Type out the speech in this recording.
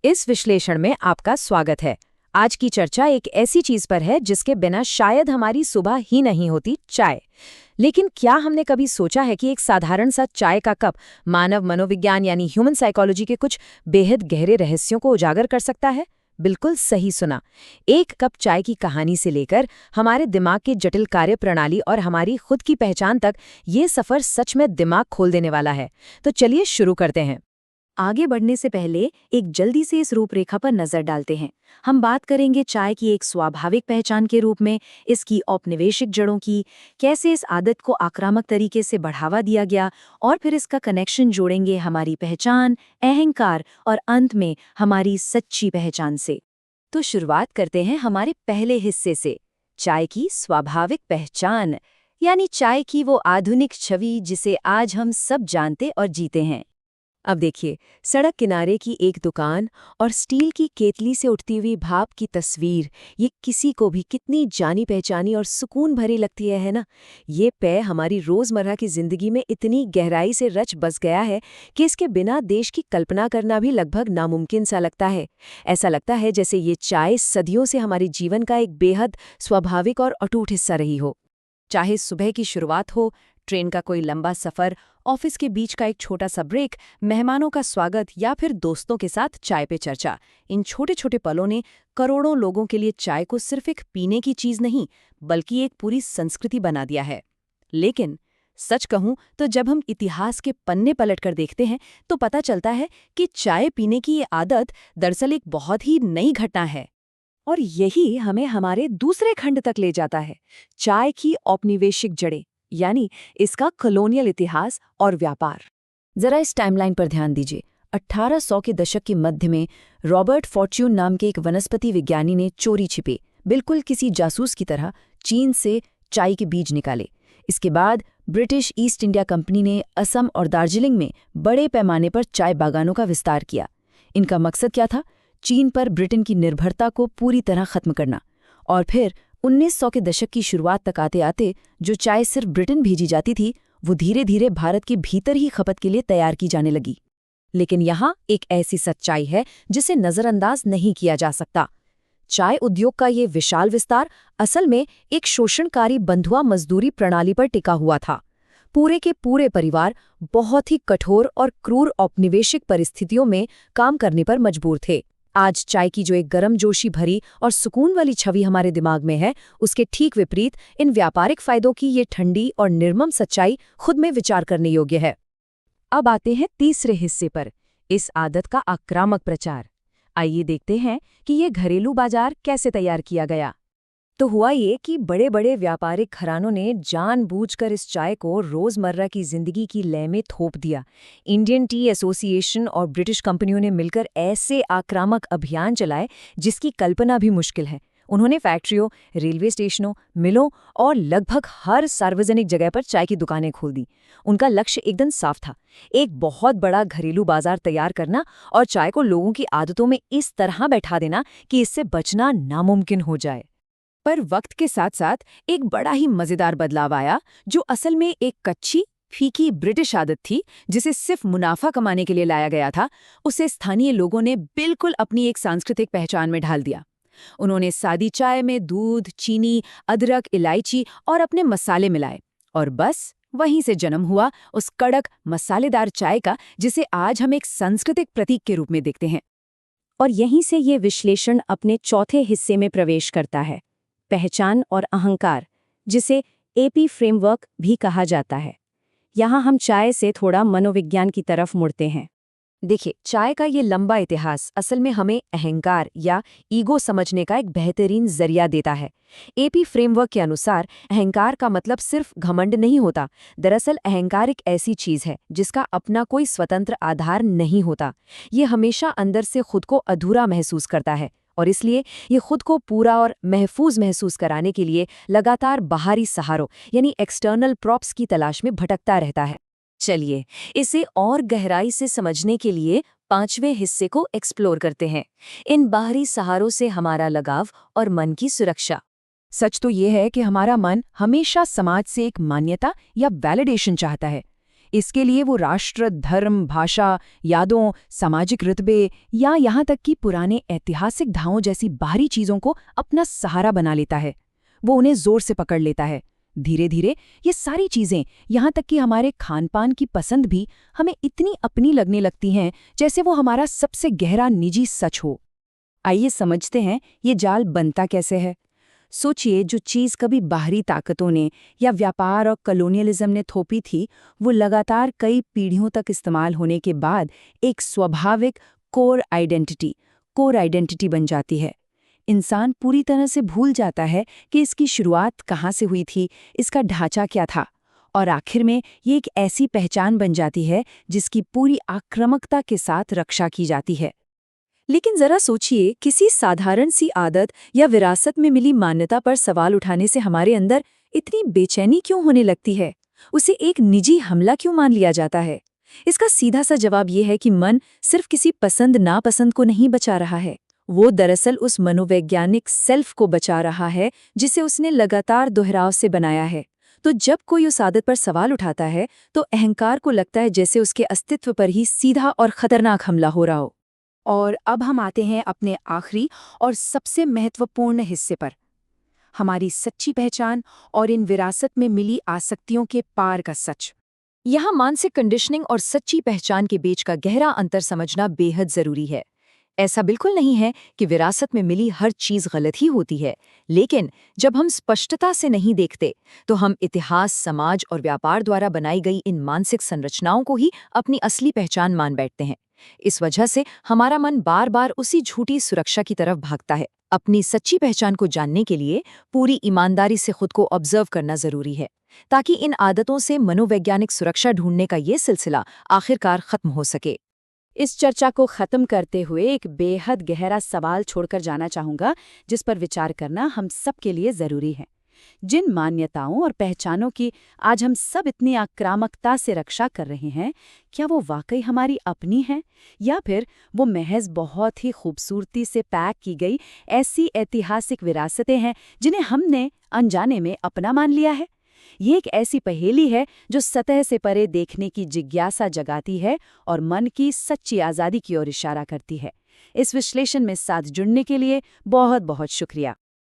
इस विश्लेषण में आपका स्वागत है। आज की चर्चा एक ऐसी चीज पर है जिसके बिना शायद हमारी सुबह ही नहीं होती, चाय। लेकिन क्या हमने कभी सोचा है कि एक साधारण सा चाय का कप मानव मनोविज्ञान यानी ह्यूमन साइकोलॉजी के कुछ बेहद गहरे रहस्यों को उजागर कर सकता है? बिल्कुल सही सुना। एक कप चाय की कहानी से लेकर हमारे दिमाग की जटिल कार्य प्रणाली और हमारी खुद की पहचान तक ये सफर सच में दिमाग खोल देने वाला है। तो चलिए शुरू करते हैं। आगे बढ़ने से पहले एक जल्दी से इस रूपरेखा पर नजर डालते हैं। हम बात करेंगे चाय की एक स्वाभाविक पहचान के रूप में, इसकी औपनिवेशिक जड़ों की, कैसे इस आदत को आक्रामक तरीके से बढ़ावा दिया गया, और फिर इसका कनेक्शन जोड़ेंगे हमारी पहचान, अहंकार और अंत में हमारी सच्ची पहचान से। तो शुरुआत करते हैं हमारे पहले हिस्से से, चाय की स्वाभाविक पहचान, यानी चाय की वो आधुनिक छवि जिसे आज हम सब जानते और जीते हैं। अब देखिए, सड़क किनारे की एक दुकान और स्टील की केतली से उठती हुई भाप की तस्वीर, ये किसी को भी कितनी जानी पहचानी और सुकून भरी लगती है ना? ये पेय हमारी रोज़मर्रा की ज़िंदगी में इतनी गहराई से रच बस गया है कि इसके बिना देश की कल्पना करना भी लगभग नामुमकिन सा लगता है। ऐसा लगता है जैसे ये चाय सदियों से हमारे जीवन का एक बेहद स्वाभाविक और अटूट हिस्सा रही हो। चाहे सुबह की शुरुआत हो, ट्रेन का कोई लंबा सफ़र, ऑफिस के बीच का एक छोटा सा ब्रेक, मेहमानों का स्वागत या फिर दोस्तों के साथ चाय पे चर्चा, इन छोटे छोटे पलों ने करोड़ों लोगों के लिए चाय को सिर्फ एक पीने की चीज नहीं बल्कि एक पूरी संस्कृति बना दिया है। लेकिन सच कहूं तो जब हम इतिहास के पन्ने पलटकर देखते हैं तो पता चलता है कि चाय पीने की ये आदत दरअसल एक बहुत ही नई घटना है। और यही हमें हमारे दूसरे खंड तक ले जाता है, चाय की औपनिवेशिक जड़ें, यानी इसका कॉलोनियल इतिहास और व्यापार। जरा इस टाइमलाइन पर ध्यान दीजिए। 1800 के दशक के मध्य में रॉबर्ट फॉर्च्यून नाम के एक वनस्पति विज्ञानी ने चोरी छिपे, बिल्कुल किसी जासूस की तरह, चीन से चाय के बीज निकाले। इसके बाद ब्रिटिश ईस्ट इंडिया कंपनी ने असम और दार्जिलिंग में बड़े पैमाने पर चाय बागानों का विस्तार किया। इनका मकसद क्या था? चीन पर ब्रिटेन की निर्भरता को पूरी तरह खत्म करना। और फिर 1900 के दशक की शुरुआत तक आते आते जो चाय सिर्फ ब्रिटेन भेजी जाती थी, वो धीरे धीरे भारत के भीतर ही खपत के लिए तैयार की जाने लगी। लेकिन यहाँ एक ऐसी सच्चाई है जिसे नज़रअंदाज नहीं किया जा सकता। चाय उद्योग का ये विशाल विस्तार असल में एक शोषणकारी बंधुआ मजदूरी प्रणाली पर टिका हुआ था। पूरे के पूरे परिवार बहुत ही कठोर और क्रूर औपनिवेशिक परिस्थितियों में काम करने पर मजबूर थे। आज चाय की जो एक गर्मजोशी भरी और सुकून वाली छवि हमारे दिमाग में है, उसके ठीक विपरीत इन व्यापारिक फायदों की ये ठंडी और निर्मम सच्चाई खुद में विचार करने योग्य है। अब आते हैं तीसरे हिस्से पर, इस आदत का आक्रामक प्रचार। आइए देखते हैं कि ये घरेलू बाजार कैसे तैयार किया गया। तो हुआ ये कि बड़े बड़े व्यापारिक घरानों ने जानबूझकर इस चाय को रोजमर्रा की जिंदगी की लय में थोप दिया। इंडियन टी एसोसिएशन और ब्रिटिश कंपनियों ने मिलकर ऐसे आक्रामक अभियान चलाए जिसकी कल्पना भी मुश्किल है। उन्होंने फैक्ट्रियों, रेलवे स्टेशनों, मिलों और लगभग हर सार्वजनिक जगह पर चाय की दुकानें खोल दी। उनका लक्ष्य एकदम साफ था, एक बहुत बड़ा घरेलू बाजार तैयार करना और चाय को लोगों की आदतों में इस तरह बैठा देना कि इससे बचना नामुमकिन हो जाए। पर वक्त के साथ साथ एक बड़ा ही मजेदार बदलाव आया, जो असल में एक कच्ची, फीकी ब्रिटिश आदत थी जिसे सिर्फ मुनाफा कमाने के लिए लाया गया था। उसे स्थानीय लोगों ने बिल्कुल अपनी एक सांस्कृतिक पहचान में ढाल दिया। उन्होंने सादी चाय में दूध, चीनी, अदरक, इलायची और अपने मसाले मिलाए, और बस वहीं से जन्म हुआ उस कड़क मसालेदार चाय का जिसे आज हम एक सांस्कृतिक प्रतीक के रूप में देखते हैं। और यहीं से ये विश्लेषण अपने चौथे हिस्से में प्रवेश करता है, पहचान और अहंकार, जिसे एपी फ्रेमवर्क भी कहा जाता है। यहाँ हम चाय से थोड़ा मनोविज्ञान की तरफ मुड़ते हैं। देखिए, चाय का ये लंबा इतिहास असल में हमें अहंकार या ईगो समझने का एक बेहतरीन जरिया देता है। एपी फ्रेमवर्क के अनुसार अहंकार का मतलब सिर्फ घमंड नहीं होता। दरअसल अहंकार एक ऐसी चीज है जिसका अपना कोई स्वतंत्र आधार नहीं होता। ये हमेशा अंदर से खुद को अधूरा महसूस करता है और इसलिए ये खुद को पूरा और महफूज महसूस कराने के लिए लगातार बाहरी सहारों यानी एक्सटर्नल प्रॉप्स की तलाश में भटकता रहता है। चलिए, इसे और गहराई से समझने के लिए पांचवें हिस्से को एक्सप्लोर करते हैं, इन बाहरी सहारों से हमारा लगाव और मन की सुरक्षा। सच तो ये है कि हमारा मन हमेशा समाज से एक मान्यता या वैलिडेशन चाहता है। इसके लिए वो राष्ट्र, धर्म, भाषा, यादों, सामाजिक रुतबे या यहाँ तक कि पुराने ऐतिहासिक धावों जैसी बाहरी चीज़ों को अपना सहारा बना लेता है। वो उन्हें जोर से पकड़ लेता है। धीरे धीरे ये सारी चीज़ें, यहाँ तक कि हमारे खान पान की पसंद भी हमें इतनी अपनी लगने लगती हैं जैसे वो हमारा सबसे गहरा निजी सच हो। आइए समझते हैं ये जाल बनता कैसे है। सोचिए, जो चीज़ कभी बाहरी ताकतों ने या व्यापार और कॉलोनियलिज्म ने थोपी थी, वो लगातार कई पीढ़ियों तक इस्तेमाल होने के बाद एक स्वाभाविक कोर आइडेंटिटी बन जाती है। इंसान पूरी तरह से भूल जाता है कि इसकी शुरुआत कहाँ से हुई थी, इसका ढांचा क्या था, और आखिर में ये एक ऐसी पहचान बन जाती है जिसकी पूरी आक्रामकता के साथ रक्षा की जाती है। लेकिन जरा सोचिए, किसी साधारण सी आदत या विरासत में मिली मान्यता पर सवाल उठाने से हमारे अंदर इतनी बेचैनी क्यों होने लगती है? उसे एक निजी हमला क्यों मान लिया जाता है? इसका सीधा सा जवाब ये है कि मन सिर्फ किसी पसंद नापसंद को नहीं बचा रहा है, वो दरअसल उस मनोवैज्ञानिक सेल्फ को बचा रहा है जिसे उसने लगातार दोहराव से बनाया है। तो जब कोई उस आदत पर सवाल उठाता है तो अहंकार को लगता है जैसे उसके अस्तित्व पर ही सीधा और खतरनाक हमला हो रहा हो। और अब हम आते हैं अपने आखिरी और सबसे महत्वपूर्ण हिस्से पर, हमारी सच्ची पहचान और इन विरासत में मिली आसक्तियों के पार का सच। यहाँ मानसिक कंडीशनिंग और सच्ची पहचान के बीच का गहरा अंतर समझना बेहद जरूरी है। ऐसा बिल्कुल नहीं है कि विरासत में मिली हर चीज गलत ही होती है, लेकिन जब हम स्पष्टता से नहीं देखते तो हम इतिहास, समाज और व्यापार द्वारा बनाई गई इन मानसिक संरचनाओं को ही अपनी असली पहचान मान बैठते हैं। इस वजह से हमारा मन बार बार उसी झूठी सुरक्षा की तरफ भागता है। अपनी सच्ची पहचान को जानने के लिए पूरी ईमानदारी से खुद को ऑब्जर्व करना जरूरी है, ताकि इन आदतों से मनोवैज्ञानिक सुरक्षा ढूंढने का ये सिलसिला आखिरकार खत्म हो सके। इस चर्चा को खत्म करते हुए एक बेहद गहरा सवाल छोड़कर जाना चाहूंगा, जिस पर विचार करना हम सब के लिए जरूरी है। जिन मान्यताओं और पहचानों की आज हम सब इतनी आक्रामकता से रक्षा कर रहे हैं, क्या वो वाकई हमारी अपनी हैं, या फिर वो महज बहुत ही खूबसूरती से पैक की गई ऐसी ऐतिहासिक विरासतें हैं जिन्हें हमने अनजाने में अपना मान लिया है? ये एक ऐसी पहेली है जो सतह से परे देखने की जिज्ञासा जगाती है और मन की सच्ची आज़ादी की ओर इशारा करती है। इस विश्लेषण में साथ जुड़ने के लिए बहुत बहुत शुक्रिया।